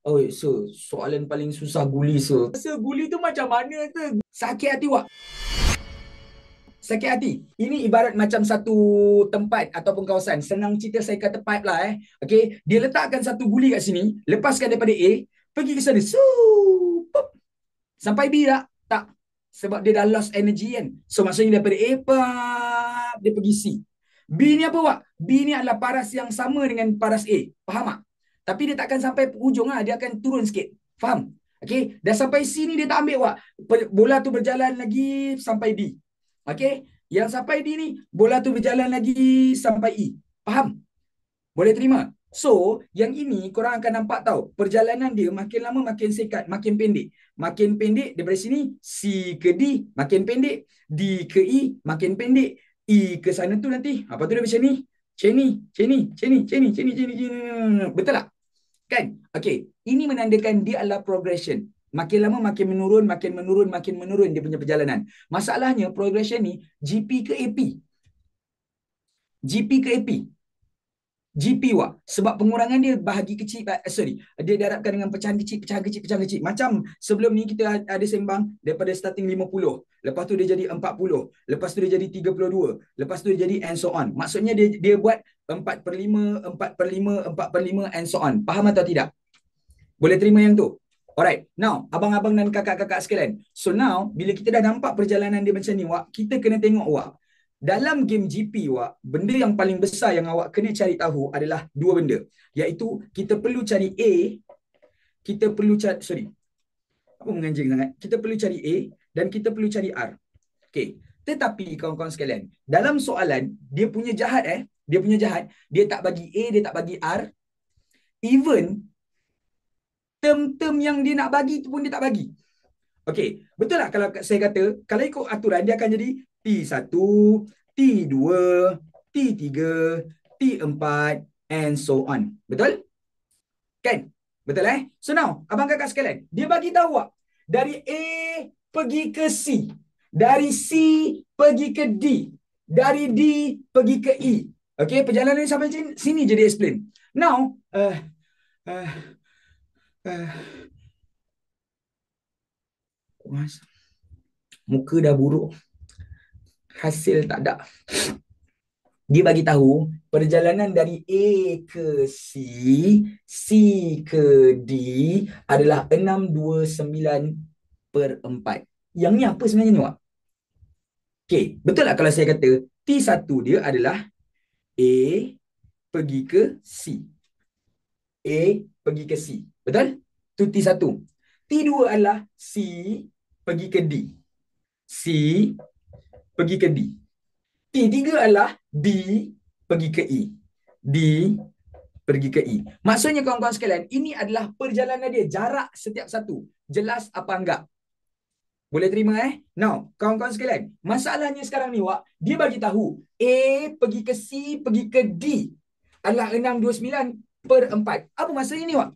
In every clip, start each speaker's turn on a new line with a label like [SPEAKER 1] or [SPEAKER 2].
[SPEAKER 1] Oh, so soalan paling susah guli, so. Rasa guli tu macam mana tu? Sakit hati, Wak. Sakit hati. Ini ibarat macam satu tempat ataupun kawasan. Senang cerita saya kata pipe lah Okay. Dia letakkan satu guli kat sini. Lepaskan daripada A. Pergi ke sana. Pop. Sampai B tak? Tak. Sebab dia dah lost energy kan. So maksudnya daripada A. Pop, dia pergi C. B ni apa, Wak? B ni adalah paras yang sama dengan paras A. Faham tak? Tapi dia takkan sampai ujung lah. Dia akan turun sikit. Faham? Okay. Dah sampai C ni dia tak ambil, Wak. Bola tu berjalan lagi sampai D. Okey, yang sampai D ni, bola tu berjalan lagi sampai E. Faham? Boleh terima? So, yang ini korang akan nampak tahu, perjalanan dia makin lama makin sekat, makin pendek. Makin pendek daripada sini, C ke D makin pendek, D ke E makin pendek, E ke sana tu nanti, apa tu dia macam ni? Macam ni, macam ni, macam ni, macam ni, macam ni, macam ni. Betul tak? Kan? Okey, ini menandakan dia adalah progression. Makin lama makin menurun, makin menurun, makin menurun dia punya perjalanan. Masalahnya progression ni GP ke AP? GP ke AP? GP, Wak. Sebab pengurangan dia bahagi kecil, sorry, dia diharapkan dengan pecahan kecil, pecahan kecil, pecahan kecil. Macam sebelum ni kita ada sembang daripada starting 50, lepas tu dia jadi 40, lepas tu dia jadi 32, lepas tu dia jadi and so on. Maksudnya dia buat 4/5, 4/5, 4/5 and so on. Faham atau tidak? Boleh terima yang tu? Alright. Now, abang-abang dan kakak-kakak sekalian. So now, bila kita dah nampak perjalanan dia macam ni, Wak, kita kena tengok, Wak. Dalam game GP, Wak, benda yang paling besar yang awak kena cari tahu adalah dua benda. Iaitu, kita perlu cari A, kita perlu cari, sorry, apa menganjing sangat? Kita perlu cari A dan kita perlu cari R. Okay. Tetapi, kawan-kawan sekalian, dalam soalan, dia punya jahat, dia tak bagi A, dia tak bagi R. Even term-term yang dia nak bagi tu pun dia tak bagi. Okey, betul tak kalau saya kata, kalau ikut aturan dia akan jadi T1, T2, T3, T4 and so on. Betul? Kan? Betul So now, abang kakak sekalian, dia bagi tahu awak dari A pergi ke C, dari C pergi ke D, dari D pergi ke E. Okey, perjalanan sampai sini jadi explain. Now, uh, uh, uh, muka dah buruk, hasil tak ada. Dia bagi tahu perjalanan dari A ke C, C ke D adalah 629/4. Yang ni apa sebenarnya ni, Wak? Okey, betul tak kalau saya kata T1 dia adalah A pergi ke C. A pergi ke C. Betul? Tu T1. T2 adalah C pergi ke D. C pergi ke D. T3 adalah D pergi ke E. D pergi ke E. Maksudnya kawan-kawan sekalian, ini adalah perjalanan dia, jarak setiap satu. Jelas apa enggak? Boleh terima Now, kawan-kawan sekalian, masalahnya sekarang ni, Wak, dia bagi tahu A pergi ke C pergi ke D adalah 629/4. Apa maksudnya ni, Wak?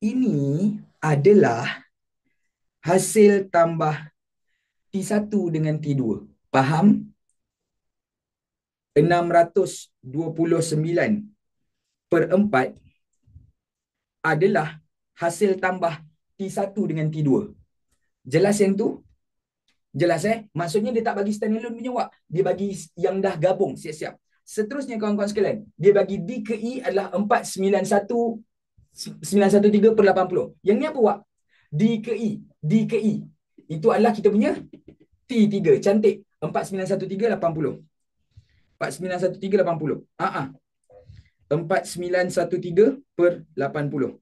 [SPEAKER 1] Ini adalah hasil tambah T1 dengan T2. Faham? 629/4 adalah hasil tambah T1 dengan T2. Jelas yang tu? Jelas Maksudnya dia tak bagi standalone punya, Wak. Dia bagi yang dah gabung siap-siap. Seterusnya kawan-kawan sekalian, dia bagi D ke E adalah 491/913/80. Yang ni apa, Wak? D ke E. D ke E. Itu adalah kita punya T3. Cantik. 491/3/80. 491/3/80. 4913/80.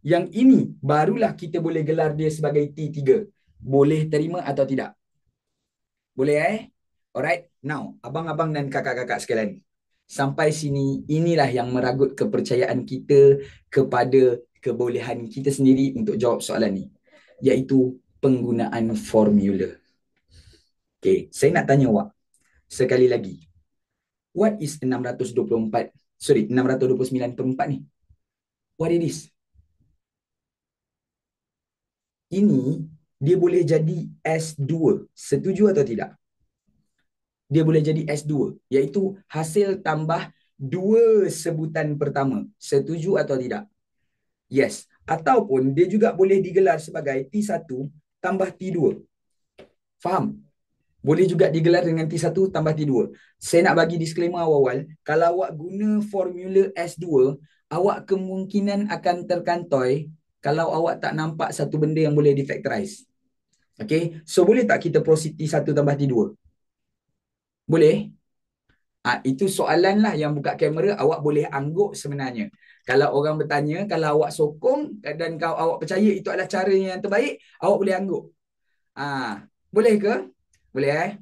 [SPEAKER 1] Yang ini barulah kita boleh gelar dia sebagai T3. Boleh terima atau tidak? Boleh Alright. Now, abang-abang dan kakak-kakak sekalian, sampai sini inilah yang meragut kepercayaan kita kepada kebolehan kita sendiri untuk jawab soalan ni, iaitu penggunaan formula. Okay, saya nak tanya awak sekali lagi. What is 624? Sorry, 629/4 ni? What it is? Ini dia boleh jadi S2. Setuju atau tidak? Dia boleh jadi S2, iaitu hasil tambah dua sebutan pertama. Setuju atau tidak? Yes. Ataupun dia juga boleh digelar sebagai T1 tambah T2. Faham? Boleh juga digelar dengan T1 tambah T2. Saya nak bagi disclaimer awal-awal. Kalau awak guna formula S2, awak kemungkinan akan terkantoi kalau awak tak nampak satu benda yang boleh difactorize. Okay? So, boleh tak kita proceed T1 tambah T2? Boleh? Itu soalan lah yang buka kamera, awak boleh angguk sebenarnya. Kalau orang bertanya, kalau awak sokong dan awak percaya itu adalah cara yang terbaik, awak boleh angguk. Boleh ke? Boleh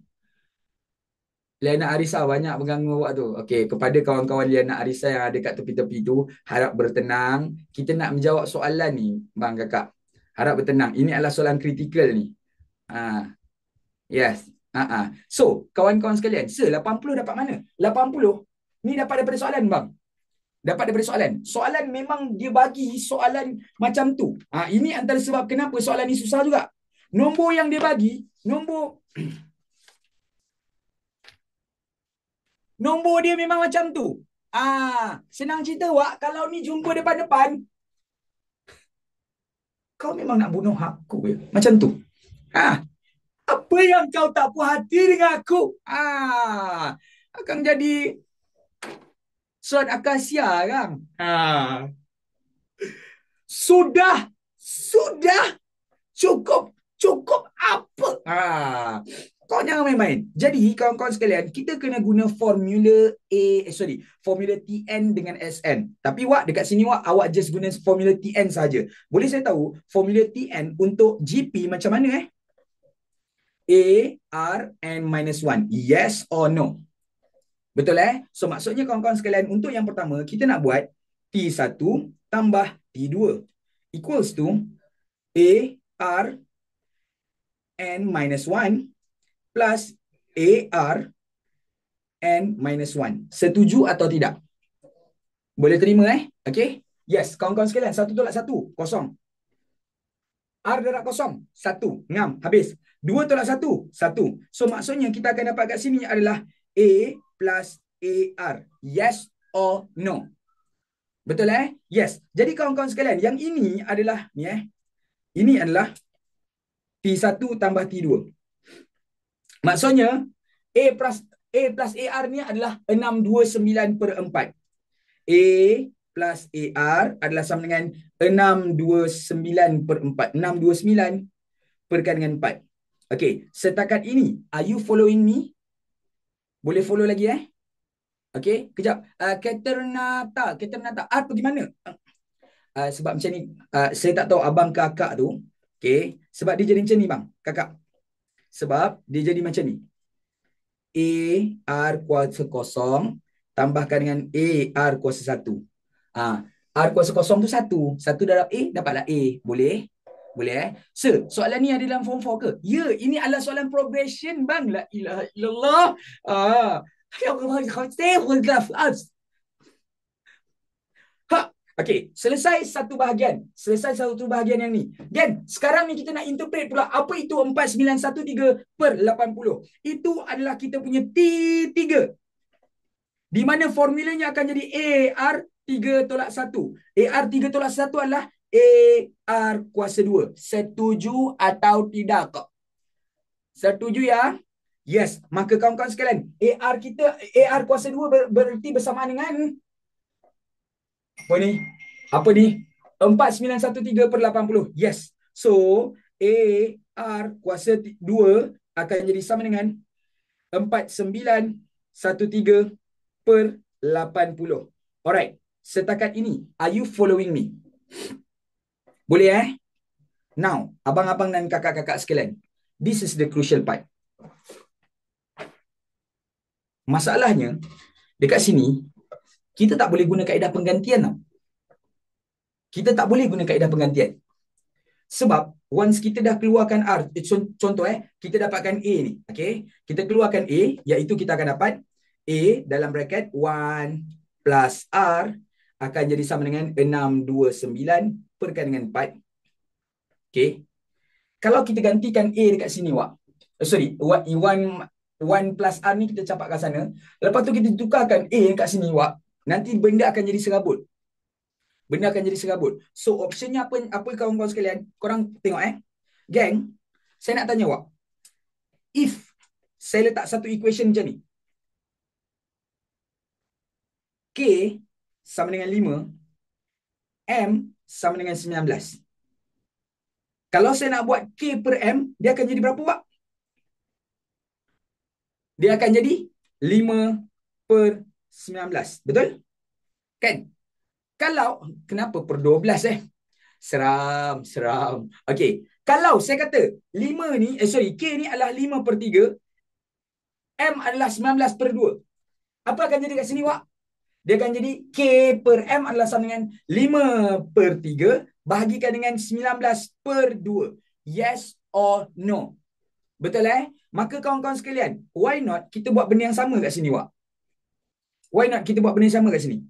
[SPEAKER 1] Liana Arisa banyak mengganggu awak tu. Okey, kepada kawan-kawan Liana Arisa yang ada kat tepi-tepi tu, harap bertenang. Kita nak menjawab soalan ni, bang kakak. Harap bertenang. Ini adalah soalan kritikal ni. Yes. So, kawan-kawan sekalian, 80 dapat mana? 80 ni dapat daripada soalan bang. Dapat daripada soalan. Soalan memang dia bagi soalan macam tu. Ini antara sebab kenapa soalan ni susah juga. Nombor yang dia bagi, nombor dia memang macam tu. Senang cerita Wak, kalau ni jumpa depan-depan, kau memang nak bunuh aku ya? Macam tu. Apa yang kau tak puas hati dengan aku? Akan jadi surat akasia kan? Sudah cukup apa? Kau jangan main-main. Jadi kawan-kawan sekalian, kita kena guna formula formula TN dengan SN. Tapi Wak dekat sini awak just guna formula TN saja. Boleh saya tahu formula TN untuk GP macam mana A, R, N minus 1. Yes or no? Betul So maksudnya kawan-kawan sekalian, untuk yang pertama, kita nak buat T1 tambah T2 equals to A, R, N minus 1 plus A, R, N minus 1. Setuju atau tidak? Boleh terima Okay? Yes, kawan-kawan sekalian, 1 tolak 1, kosong. R darab kosong, 1, ngam, habis. 2 tolak 1, 1. So maksudnya kita akan dapat kat sini adalah A plus AR. Yes or no? Betul Yes. Jadi kawan-kawan sekalian, yang ini adalah ini adalah T1 tambah T2. Maksudnya A plus AR ni adalah 629/4. A plus AR adalah sama dengan 629/4. 629 perkan dengan 4. Okey, setakat ini, are you following me? Boleh follow lagi Okey, kejap. Katernata, pergi mana? Sebab macam ni, saya tak tahu abang kakak tu. Okey, sebab dia jadi macam ni bang, kakak. Sebab dia jadi macam ni. A R kuasa kosong tambahkan dengan A R kuasa 1. R kuasa kosong tu 1. 1 darab A, dapatlah A. Boleh? Boleh Sir, soalan ni ada dalam form 4 ke? Ya, ini adalah soalan progression bang. La ilaha illallah. Okey, selesai satu bahagian. Yang ni. Dan sekarang ni kita nak interpret pula apa itu 4913/80. Itu adalah kita punya T3. Di mana formulanya akan jadi AR 3 tolak 1. AR 3 tolak 1 adalah AR kuasa 2. Setuju atau tidak? Setuju ya? Yes. Maka kawan-kawan sekalian, AR kuasa 2 bererti bersamaan dengan apa ni? 4913/80. Yes. So, AR kuasa 2 akan jadi sama dengan 4913/80. Alright. Setakat ini, are you following me? Boleh Now, abang-abang dan kakak-kakak sekalian, this is the crucial part. Masalahnya, dekat sini, kita tak boleh guna kaedah penggantian tau. Kita tak boleh guna kaedah penggantian. Sebab once kita dah keluarkan R, contoh kita dapatkan A ni. Okay? Kita keluarkan A, iaitu kita akan dapat A dalam bracket 1 plus R akan jadi sama dengan 629 perkan dengan 4. Okay? Kalau kita gantikan A dekat sini, 1 plus R ni kita campakkan sana. Lepas tu kita tukarkan A dekat sini, nanti benda akan jadi serabut. Benda akan jadi serabut. So, optionnya apa kawan-kawan sekalian? Korang tengok Gang, saya nak tanya awak. If saya letak satu equation macam ni. K sama dengan 5, M sama dengan 19. Kalau saya nak buat K per M, dia akan jadi berapa, Wak? Dia akan jadi 5 per 19. Betul? Kan? Kalau, kenapa per 12 Seram. Okey. Kalau saya kata 5 ni, K ni adalah 5 per 3, M adalah 19 per 2. Apa akan jadi kat sini, Wak? Dia akan jadi K per M adalah sama dengan 5 per 3 bahagikan dengan 19 per 2. Yes or no? Betul Maka kawan-kawan sekalian, why not kita buat benda yang sama kat sini, Wak? Why not kita buat benda yang sama kat sini?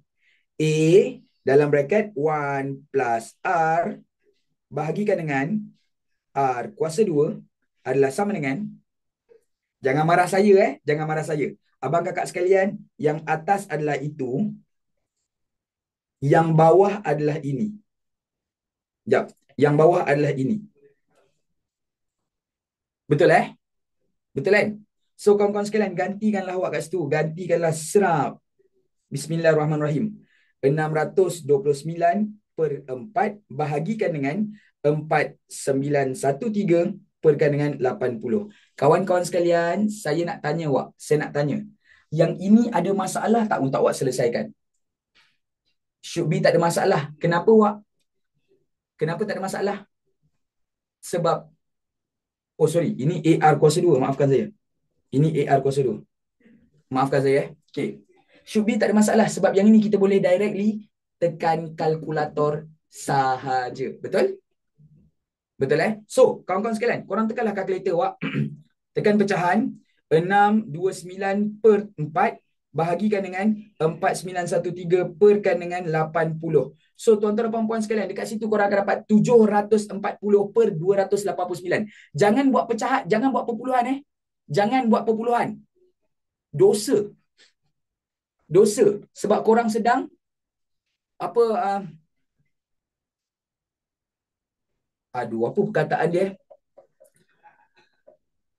[SPEAKER 1] A dalam bracket 1 plus R bahagikan dengan R kuasa 2 adalah sama dengan, jangan marah saya jangan marah saya. Abang kakak sekalian, yang atas adalah itu, yang bawah adalah ini. Sekejap. Yang bawah adalah ini. Betul Betul kan? So kawan-kawan sekalian, gantikanlah awak kat situ. Gantikanlah serap. Bismillahirrahmanirrahim. 629 per 4 bahagikan dengan 4913 perkan dengan 80. Kawan-kawan sekalian, saya nak tanya awak. Saya nak tanya. Yang ini ada masalah tak untuk awak selesaikan? Should be tak ada masalah. Kenapa, Wak? Kenapa tak ada masalah? Sebab, oh sorry, ini AR kuasa 2. Maafkan saya. Ini AR kuasa 2. Maafkan saya. Okay. Should be tak ada masalah. Sebab yang ini kita boleh directly tekan kalkulator sahaja. Betul? Betul So, kawan-kawan sekalian, korang tekanlah kalkulator awak. Tekan pecahan 629 per 4 bahagikan dengan 4913 perkan dengan 80. So, tuan-tuan dan puan-puan sekalian, dekat situ korang akan dapat 740 per 289. Jangan buat pecahan, jangan buat perpuluhan Jangan buat perpuluhan. Dosa. Sebab korang sedang apa apa perkataan dia?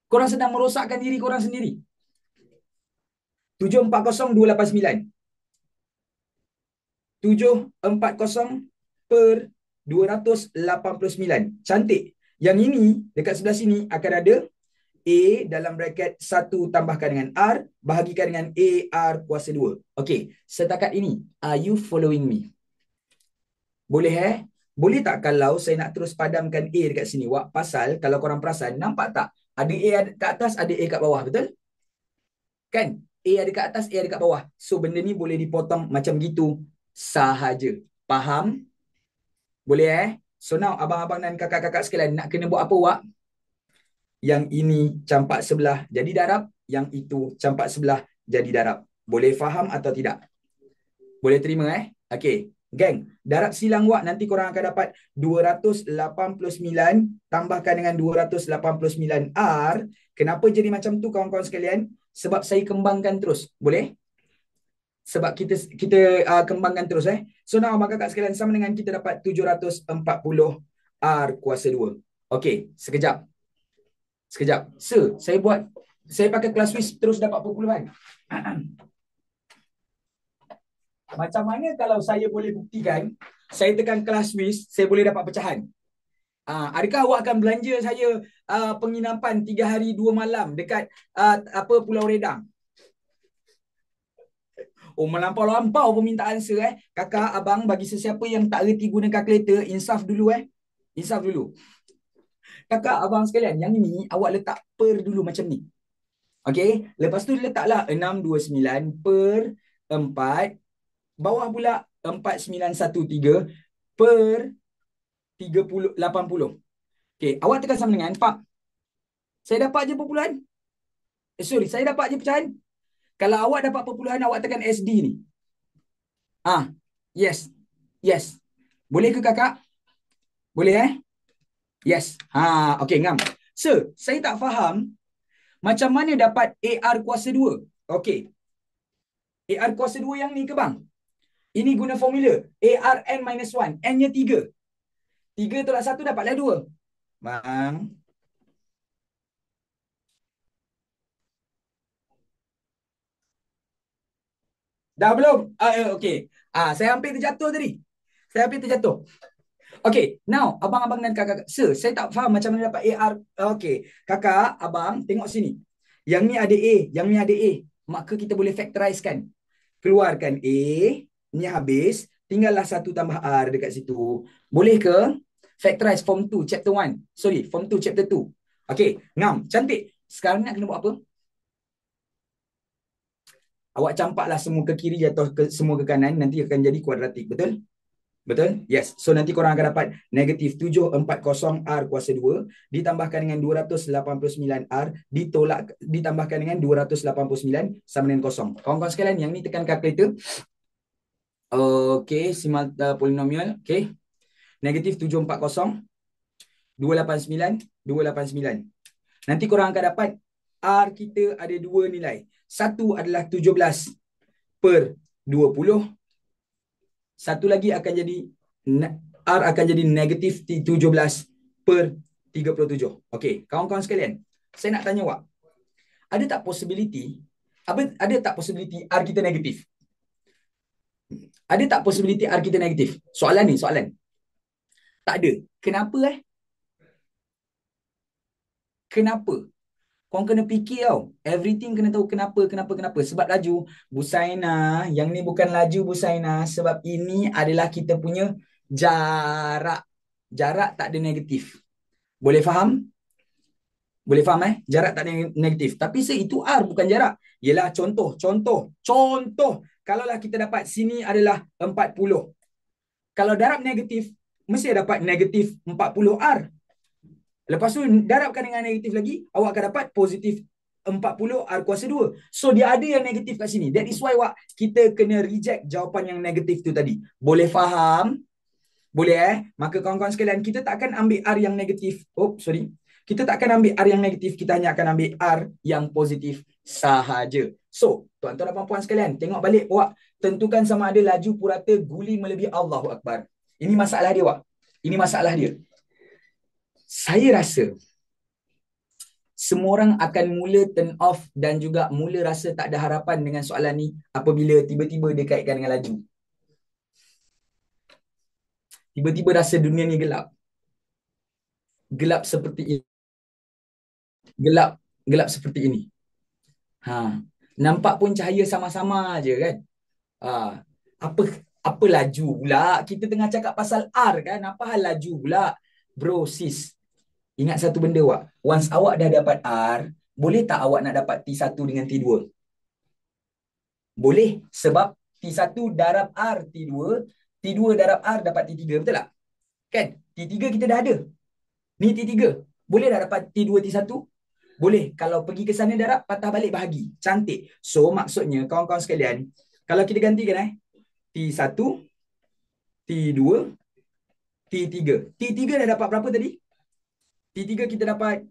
[SPEAKER 1] Korang sedang merosakkan diri korang sendiri. 740289. 740 per 289. Cantik. Yang ini dekat sebelah sini akan ada A dalam bracket 1 tambahkan dengan R bahagikan dengan AR kuasa 2. Okey, setakat ini, are you following me? Boleh Boleh tak kalau saya nak terus padamkan A dekat sini, Wak? Pasal kalau korang perasan, nampak tak? Ada A kat atas, ada A kat bawah, betul? Kan? A ada kat atas, A ada kat bawah. So, benda ni boleh dipotong macam gitu sahaja. Faham? Boleh So, now abang-abang dan kakak-kakak sekalian nak kena buat apa, Wak? Yang ini campak sebelah jadi darab, yang itu campak sebelah jadi darab. Boleh faham atau tidak? Boleh terima Okey. Gang, darab silang Wak nanti korang akan dapat 289 tambahkan dengan 289R. Kenapa jadi macam tu kawan-kawan sekalian? Sebab saya kembangkan terus. Boleh? Sebab kita kembangkan terus So now abang kakak sekalian, sama dengan kita dapat 740R kuasa 2. Okey, sekejap. Saya pakai kelas Swiss terus dapat perpuluhan. Macam mana kalau saya boleh buktikan, saya tekan kelas Swiss, saya boleh dapat pecahan? Adakah awak akan belanja saya penginapan 3 hari 2 malam dekat Pulau Redang? Oh, melampau-lampau permintaan saya Kakak, abang, bagi sesiapa yang tak reti guna kalkulator, insaf dulu Insaf dulu. Kakak, abang sekalian, yang ini awak letak per dulu macam ni. Okey, lepas tu letaklah 629 per 4, bawah pula 4913 per 80. Okey, awak tekan sama dengan, Pak, saya dapat je perpuluhan. Saya dapat je pecahan. Kalau awak dapat perpuluhan, awak tekan SD ni. Yes. Boleh ke kakak? Boleh Yes. Okey, ngam. Sir, saya tak faham macam mana dapat AR kuasa 2. Okey. AR kuasa 2 yang ni ke bang? Ini guna formula. ARN minus 1. N-nya 3. 3 tolak 1 dapatlah 2. Bang. Dah belum? Okey. Saya hampir terjatuh tadi. Saya hampir terjatuh. Okay, now abang-abang dan kakak, sir, saya tak faham macam mana dapat AR. Okay, kakak, abang, tengok sini. Yang ni ada A, yang ni ada A. Maka kita boleh factorizekan. Keluarkan A, ni habis, tinggallah 1 tambah R dekat situ. Boleh ke? Factorize form 2, chapter 1. Sorry, form 2, chapter 2. Okay, ngam, cantik. Sekarang nak kena buat apa? Awak campaklah semua ke kiri atau semua ke kanan, nanti akan jadi kuadratik, betul? Betul? Yes. So nanti korang akan dapat negatif 740R kuasa 2 ditambahkan dengan 289R ditambahkan dengan 289 sama dengan kosong. Kawan-kawan sekalian, yang ni tekan kalkulator. Okey, simulta polinomial. Okey. Negatif 740 289. Nanti korang akan dapat R kita ada dua nilai. Satu adalah 17 per 20. Satu lagi akan jadi R akan jadi negatif 17 per 37. Okey, kawan-kawan sekalian, saya nak tanya awak, ada tak possibility R kita negatif? Ada tak possibility R kita negatif? Soalan. Tak ada. Kenapa Kenapa? Korang kena fikir tau. Everything kena tahu kenapa. Sebab laju Busaina, yang ni bukan laju Busaina, sebab ini adalah kita punya jarak. Jarak tak ada negatif. Boleh faham? Boleh faham Jarak tak ada negatif. Tapi itu R bukan jarak. Yelah contoh. Kalaulah kita dapat sini adalah 40. Kalau darab negatif, mesti dapat negatif 40R. Lepas tu darabkan dengan negatif lagi, awak akan dapat positif 40 R kuasa 2. So dia ada yang negatif kat sini. That is why kita kena reject jawapan yang negatif tu tadi. Boleh faham? Boleh Maka kawan-kawan sekalian, kita tak akan ambil R yang negatif. Kita tak akan ambil R yang negatif, kita hanya akan ambil R yang positif sahaja. So, tuan-tuan dan puan-puan sekalian, tengok balik awak, tentukan sama ada laju purata guli melebihi Allahu Akbar. Ini masalah dia awak. Ini masalah dia. Saya rasa semua orang akan mula turn off dan juga mula rasa tak ada harapan dengan soalan ni apabila tiba-tiba dia kaitkan dengan laju. Tiba-tiba rasa dunia ni gelap. Gelap seperti ini. Gelap seperti ini. Nampak pun cahaya sama-sama aje kan. Apa laju pula? Kita tengah cakap pasal R kan. Apa hal laju pula? Bro, sis. Ingat satu benda awak. Once awak dah dapat R, boleh tak awak nak dapat T1 dengan T2? Boleh. Sebab T1 darab R T2, T2 darab R dapat T3. Betul tak? Kan? T3 kita dah ada. Ni T3. Boleh dah dapat T2 T1? Boleh. Kalau pergi ke sana darab, patah balik bahagi. Cantik. So, maksudnya kawan-kawan sekalian, kalau kita gantikan T1, T2, T3. T3 dah dapat berapa tadi? T3 kita dapat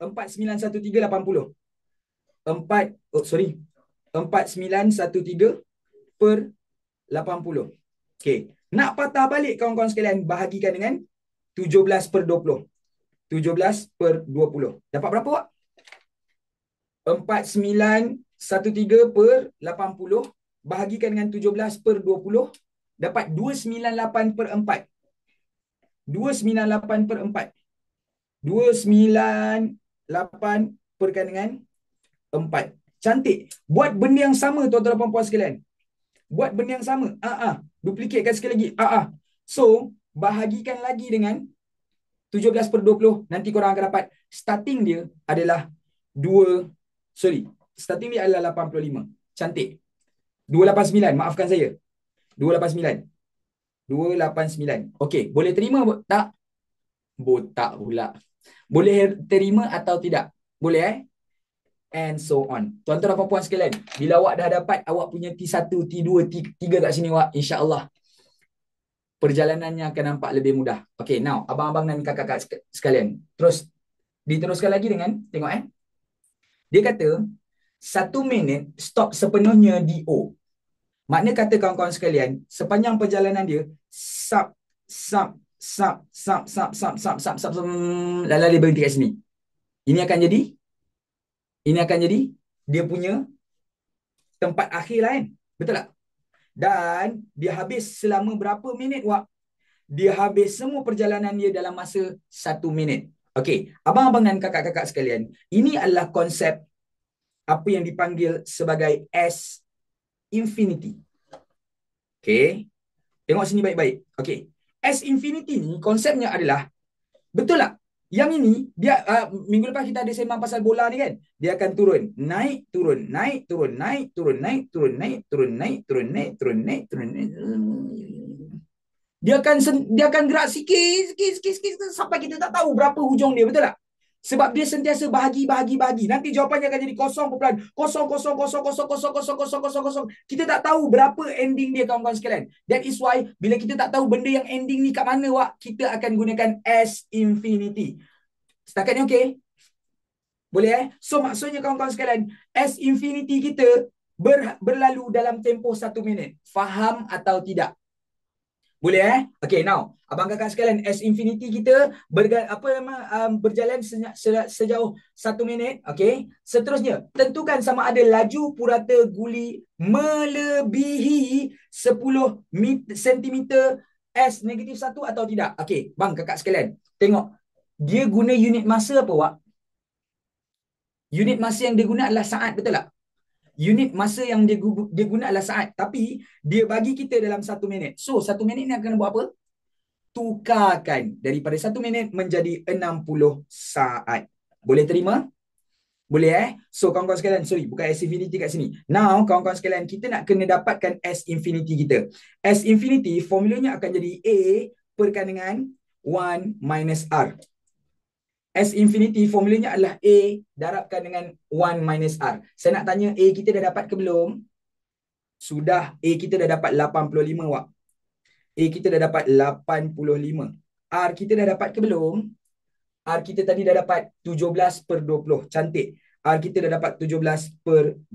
[SPEAKER 1] 491380. 4913 per 80. Okey. Nak patah balik kawan-kawan sekalian, bahagikan dengan 17 per 20. 17 per 20. Dapat berapa awak? 4913 per 80 bahagikan dengan 17 per 20 dapat 298 per 4. 298 per 4. 298 perkan dengan 4. Cantik. Buat benda yang sama tuan-tuan dan puan-puan sekalian. Buat benda yang sama. Duplikatkan sekali lagi. So, bahagikan lagi dengan 17 per 20. Nanti korang akan dapat starting dia adalah starting dia adalah 85. Cantik. 289. Maafkan saya. 289. 289. Okey. Boleh terima tak? Botak pula. Boleh terima atau tidak? Boleh And so on. Tuan-tuan dan puan-puan sekalian, bila awak dah dapat awak punya T1, T2, T3 kat sini awak, insya-Allah perjalanannya akan nampak lebih mudah. Okay, now abang-abang dan kakak-kakak sekalian, terus diteruskan lagi dengan tengok dia kata 1 minit stop sepenuhnya di O. Makna kata kawan-kawan sekalian, sepanjang perjalanan dia, sub, sub, sub, sub, sub, sub, sub, sub, sub, sub, lalu dia berhenti kat sini. Ini akan jadi, dia punya tempat akhir lah kan. Betul tak? Dan dia habis selama berapa minit, Wak? Dia habis semua perjalanan dia dalam masa 1 minit. Okey, abang-abang dan kakak-kakak sekalian, ini adalah konsep apa yang dipanggil sebagai S infinity. Okey, tengok sini baik-baik. Okey, S infinity ni konsepnya adalah, betul tak? Yang ini, dia minggu lepas kita ada sembang pasal bola ni kan? Dia akan turun, naik, turun, naik, turun, naik, turun, naik, turun, naik, turun, naik, turun, naik, turun, naik, turun, naik. Dia akan gerak sikit, sikit, sikit, sikit, sampai kita tak tahu berapa hujung dia, betul tak? Sebab dia sentiasa bahagi. Nanti jawapannya akan jadi 0.00000000000. Kita tak tahu berapa ending dia, kawan-kawan sekalian. That is why bila kita tak tahu benda yang ending ni kat mana, Wak, kita akan gunakan S infinity. Setakat ni okey? Boleh So maksudnya kawan-kawan sekalian, S infinity kita berlalu dalam tempoh 1 minit. Faham atau tidak? Boleh Okay, now abang kakak sekalian, S infinity kita berjalan sejauh 1 minit. Okay, seterusnya tentukan sama ada laju purata guli melebihi 10 cm S negatif 1 atau tidak. Okay, bang kakak sekalian, tengok dia guna unit masa apa, Wak? Unit masa yang dia guna adalah saat, betul tak? Unit masa yang dia guna adalah saat, tapi dia bagi kita dalam 1 minit. So 1 minit ni akan buat apa? Tukarkan daripada 1 minit menjadi 60 saat. Boleh terima? Boleh So kawan-kawan sekalian, sorry, bukan S infinity kat sini. Now kawan-kawan sekalian, kita nak kena dapatkan S infinity kita. S infinity formulanya akan jadi A perkan dengan 1 minus R. S infinity formulanya adalah A darabkan dengan 1 minus R. Saya nak tanya, A kita dah dapat ke belum? Sudah. A kita dah dapat 85, Wak. A kita dah dapat 85. R kita dah dapat ke belum? R kita tadi dah dapat 17/20. Cantik. R kita dah dapat 17/20.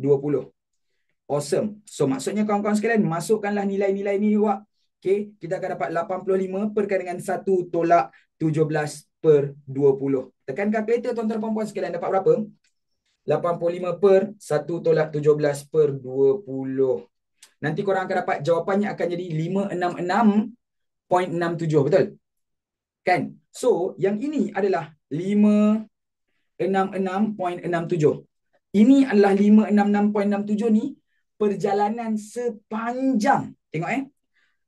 [SPEAKER 1] Awesome. So maksudnya kawan-kawan sekalian, masukkanlah nilai-nilai ni, Wak. Okay, kita akan dapat 85 perkan dengan 1 tolak 17/20. Tekan kalkulator, tuan-tuan dan puan-puan sekalian, dapat berapa? 85 per 1 tolak 17/20. Nanti korang akan dapat jawapannya akan jadi 566.67, betul? Kan? So, yang ini adalah 566.67. Ini adalah 566.67 ni perjalanan sepanjang. Tengok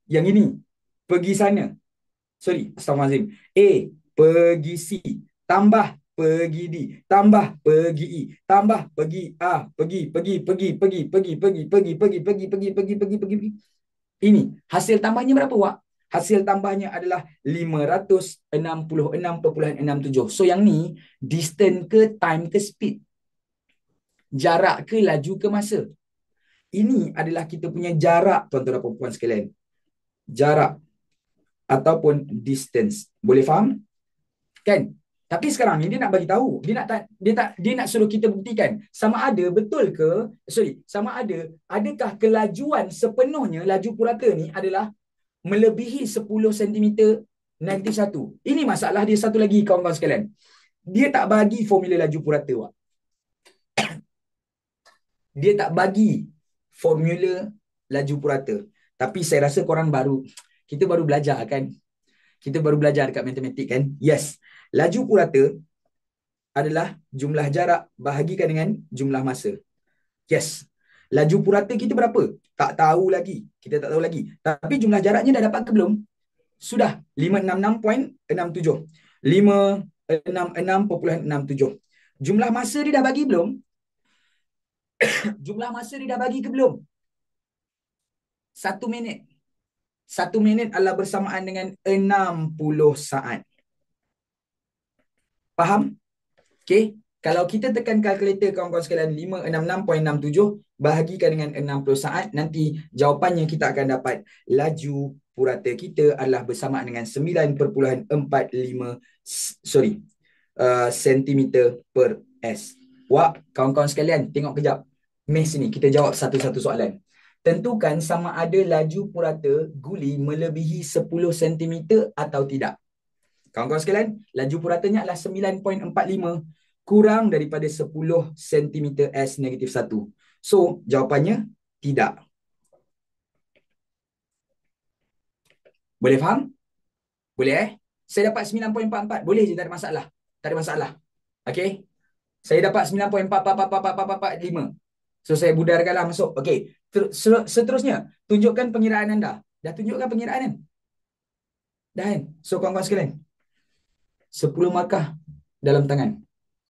[SPEAKER 1] Yang ini pergi sana. Sorry, astagfirullahalazim. A pergi C, tambah pergi D, tambah pergi E, tambah pergi A, pergi. Ini hasil tambahnya berapa, Wak? Hasil tambahnya adalah 566.67. So yang ni distance ke time ke speed? Jarak ke laju ke masa? Ini adalah kita punya jarak, tuan-tuan dan puan-puan sekalian. Jarak ataupun distance. Boleh faham? Kan? Tapi sekarang ni dia nak bagi tahu, dia nak suruh kita buktikan sama ada betul ke, sama ada adakah kelajuan sepenuhnya laju purata ni adalah melebihi 10 cm negatif 1. Ini masalah dia satu lagi, kawan-kawan sekalian. Dia tak bagi formula laju purata, Wak. Dia tak bagi formula laju purata. Tapi saya rasa kita baru belajar kan? Kita baru belajar dekat matematik kan? Yes. Laju purata adalah jumlah jarak bahagikan dengan jumlah masa. Yes. Laju purata kita berapa? Tak tahu lagi. Kita tak tahu lagi. Tapi jumlah jaraknya dah dapat ke belum? Sudah. 566.67. 566.67. Jumlah masa dia dah bagi belum? Jumlah masa dia dah bagi ke belum? 1 minit. 1 minit adalah bersamaan dengan 60 saat. Faham? Okay. Kalau kita tekan kalkulator, kawan-kawan sekalian, 566.67 bahagikan dengan 60 saat, nanti jawapannya kita akan dapat laju purata kita adalah bersamaan dengan 9.45 cm per S. Wah, kawan-kawan sekalian, tengok kejap. Mes ni, kita jawab satu-satu soalan. Tentukan sama ada laju purata guli melebihi 10 cm atau tidak. Kawan-kawan sekalian, laju puratanya adalah 9.45 kurang daripada 10 cm S negatif 1. So, jawapannya tidak. Boleh faham? Boleh Saya dapat 9.44. Boleh je, tak ada masalah. Tak ada masalah. Okey? Saya dapat 9.4445. So, saya budarkanlah masuk. Okey. Seterusnya, tunjukkan pengiraan anda. Dah tunjukkan pengiraan kan? Dah kan? So, kawan-kawan sekalian, 10 markah dalam tangan.